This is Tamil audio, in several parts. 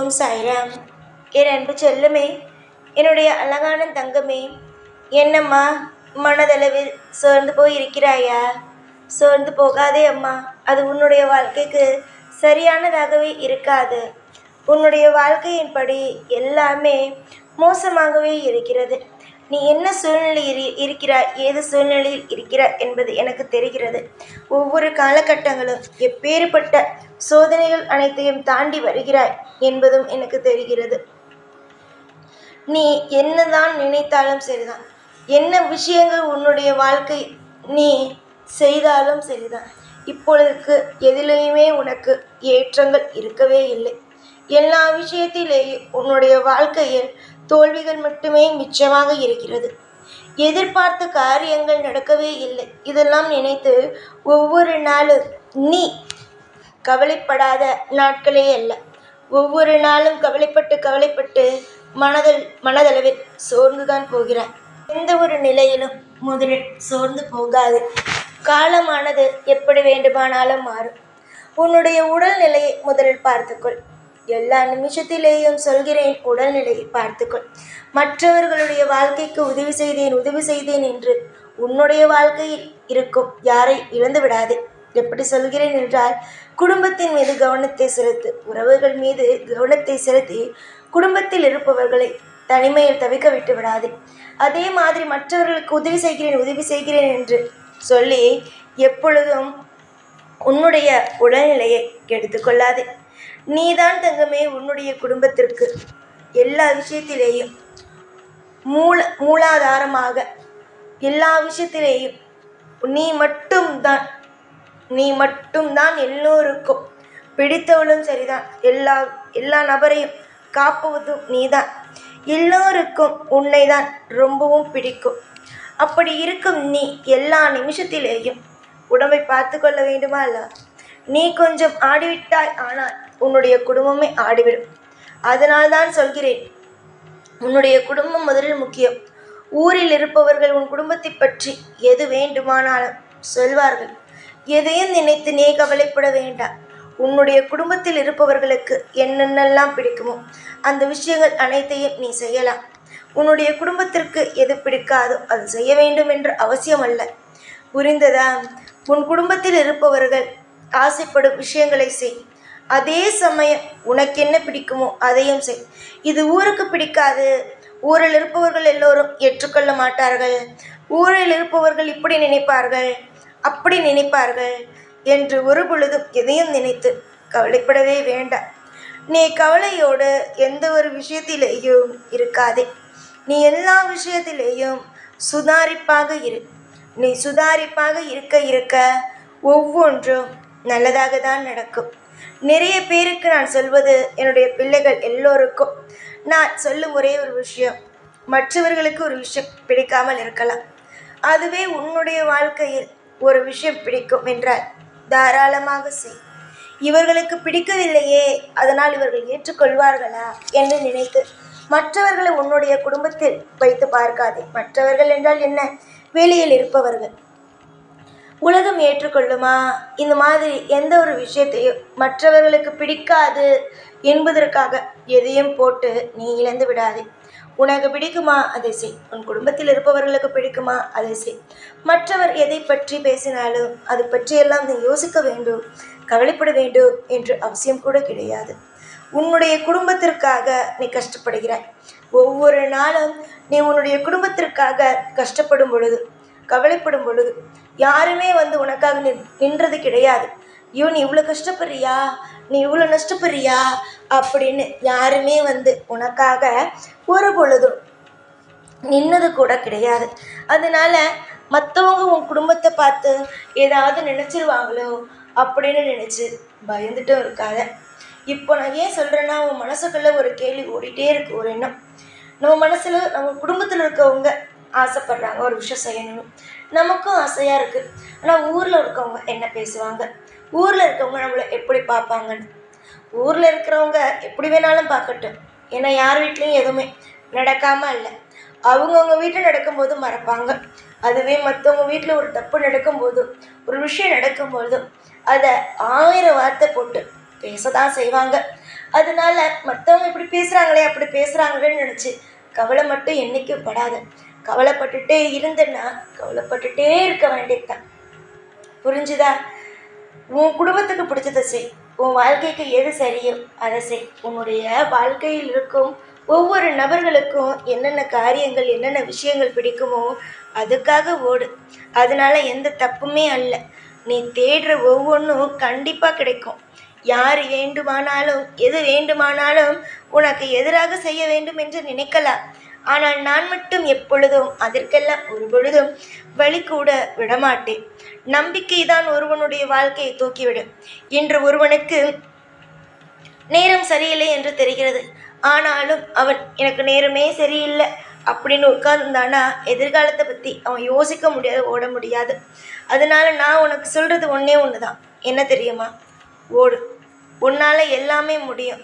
ஓம் சாய்ராம். என் அன்பு செல்லுமே, என்னுடைய அழகான தங்கமே, என்னம்மா மனதளவில் சோர்ந்து போய் இருக்கிறாயா? சோர்ந்து போகாதே அம்மா, அது உன்னுடைய வாழ்க்கைக்கு சரியானதாகவே இருக்காது. உன்னுடைய வாழ்க்கையின்படி எல்லாமே மோசமாகவே இருக்கிறது. நீ என்ன சூழ்நிலையில் இருக்கிறாய், ஏது சூழ்நிலையில் இருக்கிறாய் என்பது எனக்கு தெரிகிறது. ஒவ்வொரு காலகட்டங்களும் எப்பேற்பட்ட சோதனைகள் அனைத்தையும் தாண்டி வருகிறாய் என்பதும் எனக்கு தெரிகிறது. நீ என்னதான் நினைத்தாலும் சரிதான், என்ன விஷயங்கள் உன்னுடைய வாழ்க்கை நீ செய்தாலும் சரிதான், இப்பொழுதுக்கு எதிலையுமே உனக்கு ஏற்றங்கள் இருக்கவே இல்லை. எல்லா விஷயத்திலேயும் உன்னுடைய வாழ்க்கையில் தோல்விகள் மட்டுமே மிச்சமாக இருக்கிறது. எதிர்பார்த்த காரியங்கள் நடக்கவே இல்லை. இதெல்லாம் நினைத்து ஒவ்வொரு நாளும் நீ கவலைப்படாத நாட்களே அல்ல. ஒவ்வொரு நாளும் கவலைப்பட்டு மனதளவில் சோர்ந்துதான் போகிறாய். எந்த ஒரு நிலையிலும் முதலில் சோர்ந்து போகாது. காலமானது எப்படி வேண்டுமானாலும் மாறும். உன்னுடைய உடல்நிலையை முதலில் பார்த்துக்கொள். எல்லா நிமிஷத்திலேயும் சொல்கிறேன், உடல்நிலையை பார்த்துக்கொள். மற்றவர்களுடைய வாழ்க்கைக்கு உதவி செய்தேன் என்று உன்னுடைய வாழ்க்கையில் இருக்கும் யாரை இழந்து விடாதே. எப்படி சொல்கிறேன் என்றால், குடும்பத்தின் மீது கவனத்தை செலுத்து. உறவுகள் மீது கவனத்தை செலுத்தி குடும்பத்தில் இருப்பவர்களை தனிமையில் தவிக்க விட்டு விடாதே. அதே மாதிரி மற்றவர்களுக்கு உதவி செய்கிறேன் என்று சொல்லி எப்பொழுதும் உன்னுடைய உடல்நிலையை கெடுத்துக்கொள்ளாதே. நீதான் தங்கமே உன்னுடைய குடும்பத்திற்கு எல்லா விஷயத்திலேயும் மூலாதாரமாக, எல்லா விஷயத்திலேயும் நீ மட்டும்தான் எல்லோருக்கும் பிடித்தவளும் சரிதான். எல்லா நபரையும் காப்புவதும் நீதான். எல்லோருக்கும் உன்னை தான் ரொம்பவும் பிடிக்கும். அப்படி இருக்கும் நீ எல்லா நிமிஷத்திலேயும் உடம்பை பார்த்து கொள்ள வேண்டுமா அல்ல? நீ கொஞ்சம் ஆடிவிட்டாய், ஆனால் உன்னுடைய குடும்பமே ஆடிவிடும். அதனால்தான் சொல்கிறேன், உன்னுடைய குடும்பம் முதலில் முக்கியம். ஊரில் இருப்பவர்கள் உன் குடும்பத்தை பற்றி எது வேண்டுமானாலும் சொல்வார்கள். எதையும் நினைத்து நீ கவலைப்பட வேண்டாம். உன்னுடைய குடும்பத்தில் இருப்பவர்களுக்கு என்னென்னலாம் பிடிக்குமோ அந்த விஷயங்கள் அனைத்தையும் நீ செய்யலாம். உன்னுடைய குடும்பத்திற்கு எது பிடிக்காதோ அது செய்ய வேண்டும் என்ற அவசியம் அல்ல. புரிந்ததா? உன் குடும்பத்தில் இருப்பவர்கள் ஆசைப்படும் விஷயங்களை செய். அதே சமயம் உனக்கு என்ன பிடிக்குமோ அதையும் செய். இது ஊருக்கு பிடிக்காது, ஊரில் இருப்பவர்கள் எல்லோரும் ஏற்றுக்கொள்ள மாட்டார்கள், ஊரில் இருப்பவர்கள் இப்படி நினைப்பார்கள், அப்படி நினைப்பார்கள் என்று ஒரு பொழுதும் எதையும் நினைத்து கவலைப்படவே வேண்டாம். நீ கவலையோடு எந்த ஒரு விஷயத்திலேயும் இருக்காதே. நீ எல்லா விஷயத்திலேயும் சுதாரிப்பாக இரு. நீ சுதாரிப்பாக இருக்க ஒவ்வொன்றும் நல்லதாக தான் நடக்கும். நிறைய பேருக்கு நான் சொல்வது, என்னுடைய பிள்ளைகள் எல்லோருக்கும் நான் சொல்லும் ஒரே ஒரு விஷயம், மற்றவர்களுக்கு ஒரு விஷயம் பிடிக்காமல் இருக்கலாம். அதுவே உன்னுடைய வாழ்க்கையில் ஒரு விஷயம் பிடிக்கும் என்றால் தாராளமாக செய். இவர்களுக்கு பிடிக்கவில்லையே, அதனால் இவர்கள் ஏற்றுக்கொள்வார்களா என்று நினைத்து மற்றவர்களை உன்னுடைய குடும்பத்தில் வைத்து பார்க்காதே. மற்றவர்கள் என்றால் என்ன? வெளியில் இருப்பவர்கள். உலகம் ஏற்றுக்கொள்ளுமா? இந்த மாதிரி எந்த ஒரு விஷயத்தையும் மற்றவர்களுக்கு பிடிக்காது என்பதற்காக எதையும் போட்டு நீ இழந்து விடாதே. உனக்கு பிடிக்குமா அதை செய். உன் குடும்பத்தில் இருப்பவர்களுக்கு பிடிக்குமா அதை செய். மற்றவர் எதை பற்றி பேசினாலும் அது பற்றியெல்லாம் நீ யோசிக்க வேண்டும், கவலைப்பட வேண்டும் என்று அவசியம் கூட கிடையாது. உன்னுடைய குடும்பத்திற்காக நீ கஷ்டப்படுகிறாய். ஒவ்வொரு நாளும் நீ உன்னுடைய குடும்பத்திற்காக கஷ்டப்படும் பொழுது, கவலைப்படும் பொழுது யாருமே வந்து உனக்காக நின்றது கிடையாது. ஐயோ, நீ இவ்வளோ கஷ்டப்படுறியா, நீ இவ்வளோ நஷ்டப்படுறியா அப்படின்னு யாருமே வந்து உனக்காக ஒரு பொழுதும் நின்னது கூட கிடையாது. அதனால மற்றவங்க உன் குடும்பத்தை பார்த்து ஏதாவது நினச்சிருவாங்களோ அப்படின்னு நினச்சி பயந்துட்டும் இருக்காத. இப்போ நான் ஏன் சொல்கிறேன்னா, உன் மனசுக்குள்ளே ஒரு கேள்வி ஓடிட்டே இருக்கு, ஒரு எண்ணம். நம்ம மனசில் நம்ம குடும்பத்தில் இருக்கவங்க ஆசைப்படுறாங்க ஒரு விஷயம் செய்யணும், நமக்கும் ஆசையாக இருக்குது. ஆனால் ஊரில் இருக்கவங்க என்ன பேசுவாங்க, ஊரில் இருக்கவங்க நம்மளை எப்படி பார்ப்பாங்கன்னு. ஊரில் இருக்கிறவங்க எப்படி வேணாலும் பார்க்கட்டும், ஏன்னா யார் வீட்லேயும் எதுவுமே நடக்காமல் இல்லை. அவங்கவுங்க வீட்டில் நடக்கும்போது மறப்பாங்க. அதுவே மற்றவங்க வீட்டில் ஒரு தப்பு நடக்கும்போதும் ஒரு விஷயம் நடக்கும்போதும் அதை 1000 வார்த்தை போட்டு பேச தான் செய்வாங்க. அதனால மற்றவங்க இப்படி பேசுகிறாங்களே அப்படி பேசுகிறாங்களேன்னு நினச்சி கவலை மட்டும் என்றைக்கும் படாத. கவலைப்பட்டுட்டே இருந்தேன்னா கவலைப்பட்டுட்டே இருக்க வேண்டியதுதான். புரிஞ்சுதா? உன் குடும்பத்துக்கு பிடிச்சதை செய். உன் வாழ்க்கைக்கு எது சரியோ அதை செய். உன்னுடைய வாழ்க்கையில் இருக்கும் ஒவ்வொரு நபர்களுக்கும் என்னென்ன காரியங்கள் என்னென்ன விஷயங்கள் பிடிக்குமோ அதுக்காக ஓடு. அதனால எந்த தப்புமே அல்ல. நீ தேடுற ஒவ்வொன்றும் கண்டிப்பாக கிடைக்கும். யார் வேண்டுமானாலும் எது வேண்டுமானாலும் உனக்கு எதிராக செய்ய வேண்டும் என்று நினைக்கலாம். ஆனால் நான் மட்டும் எப்பொழுதும் அதற்கெல்லாம் ஒரு பொழுதும் வழி கூட விடமாட்டேன். நம்பிக்கைதான் ஒருவனுடைய வாழ்க்கையை தூக்கிவிடும். இன்று ஒருவனுக்கு நேரம் சரியில்லை என்று தெரிகிறது. ஆனாலும் அவன் எனக்கு நேரமே சரியில்லை அப்படின்னு உட்கார்ந்தானா எதிர்காலத்தை பற்றி அவன் யோசிக்க முடியாது, ஓட முடியாது. அதனால நான் உனக்கு சொல்கிறது ஒன்று தான். என்ன தெரியுமா? ஓடு. உன்னால் எல்லாமே முடியும்.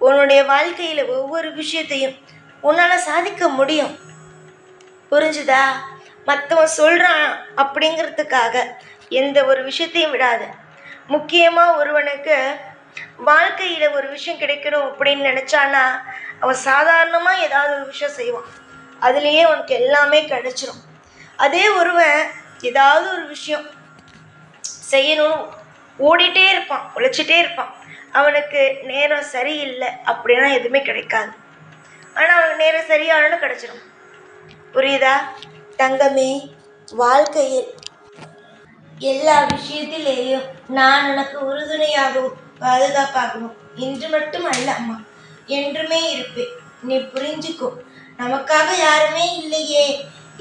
உன்னுடைய வாழ்க்கையில் ஒவ்வொரு விஷயத்தையும் உன்னால் சாதிக்க முடியும். புரிஞ்சுதா? மற்றவன் சொல்கிறான் அப்படிங்கிறதுக்காக எந்த ஒரு விஷயத்தையும் விடாது. முக்கியமாக ஒருவனுக்கு வாழ்க்கையில் ஒரு விஷயம் கிடைக்கணும் அப்படின்னு நினச்சானா அவன் சாதாரணமாக ஏதாவது ஒரு விஷயம் செய்வான். அதுலேயே உனக்கு எல்லாமே கிடைச்சிரும். அதே ஒருவன் ஏதாவது ஒரு விஷயம் செய்யணும்னு ஓடிட்டே இருப்பான், உழைச்சிட்டே இருப்பான். அவனுக்கு நேரம் சரியில்லை அப்படின்னா எதுவுமே கிடைக்காது. ஆனால் அவனுக்கு நேரம் சரியானு கிடைச்சிடும். புரியுதா? தங்கமே, வாழ்க்கையில் எல்லா விஷயத்திலேயும் நான் உனக்கு உறுதுணையாகவும் பாதுகாப்பாகவும் இன்று மட்டும் அல்ல அம்மா, என்றுமே இருப்பேன். நீ புரிஞ்சுக்கோ. நமக்காக யாருமே இல்லையே,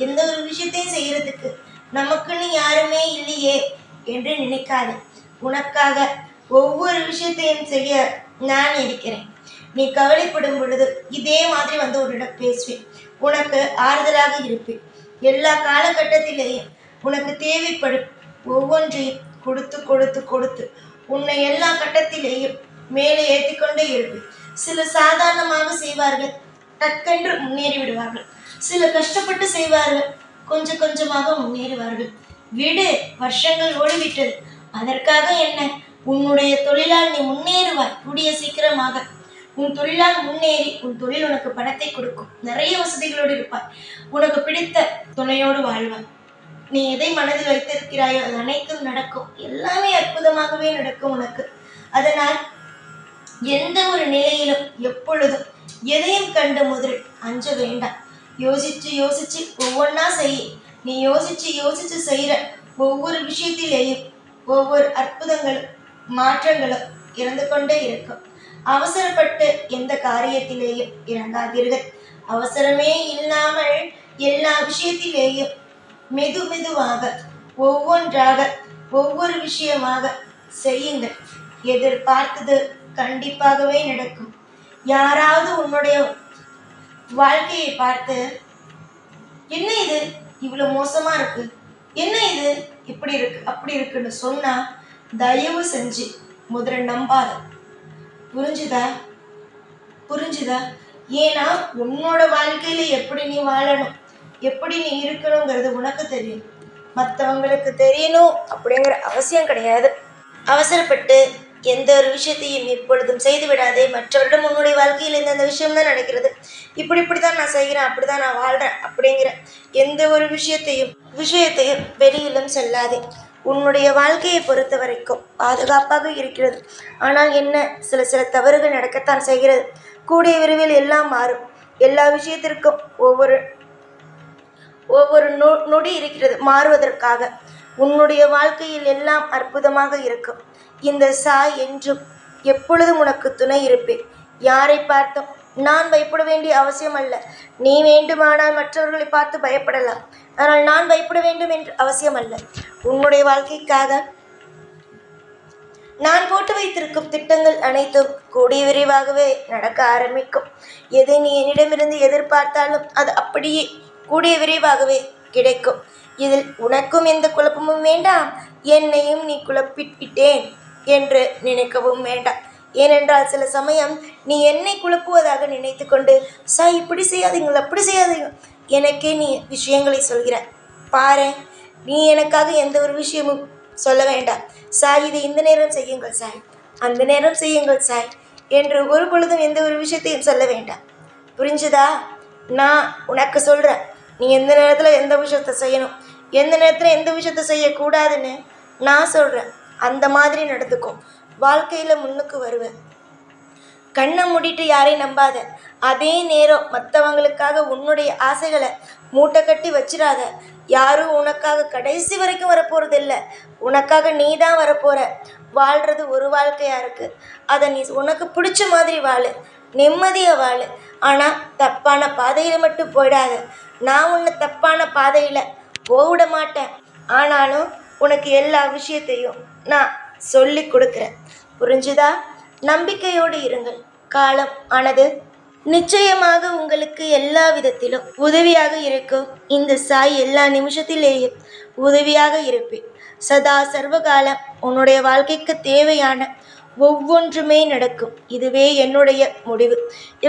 எந்த ஒரு விஷயத்தையும் செய்யறதுக்கு நமக்குன்னு யாருமே இல்லையே என்று நினைக்காது. உனக்காக ஒவ்வொரு விஷயத்தையும் செய்ய நான் இருக்கிறேன். நீ கவலைப்படும் பொழுது இதே மாதிரி வந்து உன்னிடம் பேசுவேன். உனக்கு ஆறுதலாக இருப்பேன். எல்லா காலகட்டத்திலேயும் உனக்கு தேவைப்படும் ஒவ்வொன்றையும் கொடுத்து கொடுத்து கொடுத்து உன்னை எல்லா கட்டத்திலேயும் மேலே ஏற்றிக்கொண்டே இருப்பேன். சிலர் சாதாரணமாக செய்வார்கள், டக்கென்று முன்னேறி விடுவார்கள். சிலர் கஷ்டப்பட்டு செய்வார்கள், கொஞ்சம் கொஞ்சமாக முன்னேறுவார்கள். விடு, வருஷங்கள் ஓடிவிட்டது. அதற்காக என்ன? உன்னுடைய தொழிலால் நீ முன்னேறுவாய் கூடிய சீக்கிரமாக. உன் தொழிலால் முன்னேறி உன் தொழில் உனக்கு பணத்தை கொடுக்கும். நிறைய வசதிகளோடு இருப்பாய். உனக்கு பிடித்த துணையோடு வாழ்வாய். நீ எதை மனதில் வைத்திருக்கிறாயோ அது அனைத்தும் நடக்கும். எல்லாமே அற்புதமாகவே நடக்கும் உனக்கு. அதனால் எந்த ஒரு நிலையிலும் எப்பொழுதும் எதையும் கண்டு முதலில் அஞ்ச வேண்டாம். யோசிச்சு யோசிச்சு ஒவ்வொன்றா செய்ய. நீ யோசிச்சு யோசிச்சு செய்கிற ஒவ்வொரு விஷயத்திலேயும் ஒவ்வொரு அற்புதங்களும் மாற்றங்களும் இறந்து கொண்டே இருக்கும். அவசரப்பட்டு எந்த காரியத்திலேயும் இறங்காதீர்கள். அவசரமே இல்லாமல் எல்லா விஷயத்திலேயும் மெது மெதுவாக ஒவ்வொன்றாக ஒவ்வொரு விஷயமாக செய்யுங்கள். எதிர்பார்த்தது கண்டிப்பாகவே நடக்கும். யாராவது உன்னுடைய வாழ்க்கையை பார்த்து என்ன இது இவ்வளோ மோசமாக இருக்கு, என்ன இது இப்படி இருக்கு அப்படி இருக்குன்னு சொன்னா தயவு செஞ்சு முதல்ல நம்பாத. புரிஞ்சுதா? புரிஞ்சுதா? ஏன்னா உன்னோட வாழ்க்கையில எப்படி நீ வாழணும், எப்படி நீ இருக்கணுங்கிறது உனக்கு தெரியும். மற்றவங்களுக்கு தெரியணும் அப்படிங்கிற அவசியம் கிடையாது. அவசரப்பட்டு எந்த ஒரு விஷயத்தையும் எப்பொழுதும் செய்து விடாதே. மற்றவரிடம் உன்னுடைய வாழ்க்கையில் இந்த விஷயம்தான் நடக்கிறது, இப்படி தான் நான் செய்கிறேன், அப்படிதான் நான் வாழ்கிறேன் அப்படிங்கிற எந்த ஒரு விஷயத்தையும் வெளியிலும் செல்லாதே. உன்னுடைய வாழ்க்கையை பொறுத்த வரைக்கும் பாதுகாப்பாக இருக்கிறது. ஆனால் என்ன, சில தவறுகள் நடக்கத்தான் செய்கிறது. கூடிய விரைவில் எல்லாம் மாறும். எல்லா விஷயத்திற்கும் ஒவ்வொரு நொடி இருக்கிறது மாறுவதற்காக. உன்னுடைய வாழ்க்கையில் எல்லாம் அற்புதமாக இருக்கும். இந்த சாய் என்றும் எப்பொழுதும் உனக்கு துணை இருப்பேன். யாரை பார்த்தும் நான் பயப்பட வேண்டிய அவசியம் அல்ல. நீ வேண்டுமானால் மற்றவர்களை பார்த்து பயப்படலாம், ஆனால் நான் பயப்பட வேண்டும் என்று அவசியம் அல்ல. உன்னுடைய வாழ்க்கைக்காக நான் போட்டு வைத்திருக்கும் திட்டங்கள் அனைத்தும் கூடிய விரைவாகவே நடக்க ஆரம்பிக்கும். எதை நீ என்னிடமிருந்து எதிர்பார்த்தாலும் அது அப்படியே கூடிய விரைவாகவே கிடைக்கும். இதில் உனக்கும் எந்த குழப்பமும் வேண்டாம். என்னையும் நீ குழப்பிவிட்டேன் என்று நினைக்கவும் வேண்டாம். ஏனென்றால் சில சமயம் நீ என்னை குழப்புவதாக நினைத்து கொண்டு சாய் இப்படி செய்யாதீங்கள் அப்படி செய்யாதீங்கள் எனக்கே நீ விஷயங்களை சொல்கிறாய். பாரு, நீ எனக்காக எந்த ஒரு விஷயமும் சொல்ல வேண்டாம். சாய், இது இந்த நேரம் செய்யுங்கள் சாய், அந்த நேரம் செய்யுங்கள் சாய் என்று ஒரு பொழுதும் எந்த ஒரு விஷயத்தையும் சொல்ல வேண்டாம். புரிஞ்சுதா? நான் உனக்கு சொல்கிறேன், நீ எந்த நேரத்தில் எந்த விஷயத்த செய்யணும், எந்த நேரத்தில் எந்த விஷயத்த செய்யக்கூடாதுன்னு நான் சொல்கிறேன். அந்த மாதிரி நடந்துக்கும். வாழ்க்கையில் முன்னுக்கு வருவேன். கண்ணை மூடிட்டு யாரையும் நம்பாத. அதே நேரம் மற்றவங்களுக்காக உன்னுடைய ஆசைகளை மூட்டை கட்டி வச்சிடாத. யாரும் உனக்காக கடைசி வரைக்கும் வரப்போகிறதில்ல. உனக்காக நீ தான் வரப்போகிற. வாழ்கிறது ஒரு வாழ்க்கையாக இருக்குது. அதை நீ உனக்கு பிடிச்ச மாதிரி வாழு, நிம்மதியாக வாழு. ஆனால் தப்பான பாதையில் மட்டும் போயிடாத. நான் உன்னை தப்பான பாதையில் போவிட மாட்டேன். ஆனாலும் உனக்கு எல்லா விஷயத்தையும் நான் சொல்லி கொடுக்குறேன். புரிஞ்சுதா? நம்பிக்கையோடு இருங்கள். காலம் ஆனது நிச்சயமாக உங்களுக்கு எல்லா விதத்திலும் உதவியாக இருக்கும். இந்த சாய் எல்லா நிமிஷத்திலேயும் உதவியாக இருப்பேன். சதா சர்வகாலம் உன்னுடைய வாழ்க்கைக்கு தேவையான ஒவ்வொன்றுமே நடக்கும். இதுவே என்னுடைய முடிவு.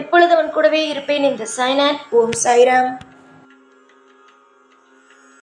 எப்பொழுது அவன் கூடவே இருப்பேன். இந்த சாய்நாத். ஓம் சாய்ராம்.